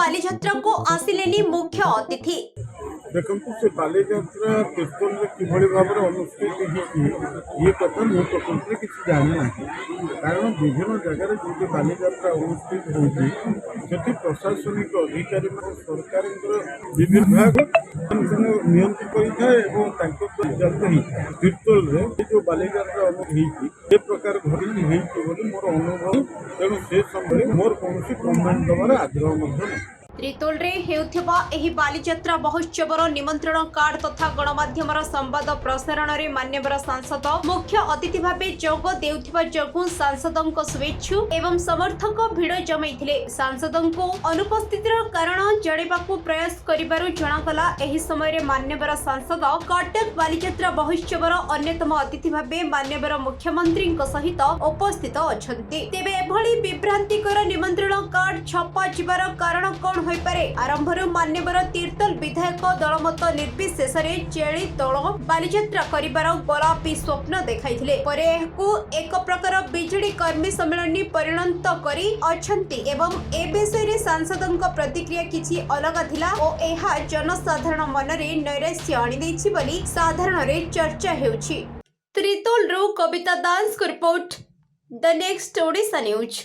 बालीजात्रा को आसिलेनी मुख्य अतिथि। देखो से बालीजात्रा तीर्तोल किभली भाव में अनुष्ठित ये कथा मु प्रकृति किसी जानी ना कारण विभिन्न जगह जो बालीजात्रा अनुष्ठित होती प्रशासनिक अधिकारी सरकार विभिन्न विभाग नियंत्रित होता है तीर्तोल जो बालीजात्रा ये प्रकार घटी मोर अनुभव तेणु से समय मोर कौन कमेंट दबार आग्रह नहीं। त्रितोल रे हेउथिबा एही बालीजात्रा महोत्सवर निमंत्रण कार्ड तथा गणमाध्यम संवाद प्रसारण रे मान्यवर सांसद मुख्य अतिथि भावे जोग देउथिबा जोगु सांसदों शुभेच्छु एवं समर्थक भिड़ जमैथिले। सांसदों अनुपस्थितिर कारण जणेबाकू प्रयास करिबारु जणागला। एही समय रे मान्यवर सांसद कटक बालीजात्रा महोत्सवर अन्यतम अतिथि भावे मान्यवर मुख्यमंत्री सहित उपस्थित अछंती। तेबे एभली विभ्रांतिकर निमंत्रण कार्ड छपा जिबार कारण कोन होइपारे? आरंभରୁ मान्यवर तीर्तोल विधायक दलमत निर्विशेष चेली दल बालीजात्रा करिबार गोलापी स्वप्न देखाइथिले। परे एहाकू एक प्रकार बिजेडी कर्मी सम्मेलन परिणत करी अछंती एवं ए विषय सांसदों प्रतिक्रिया किछि अलग थिला ओ एहा जनसाधारण मनरे नैराश्य आनि दैछि बोली साधारण रे चर्चा हेउछि। त्रितोल रो कविता दास को report the next Odisha news.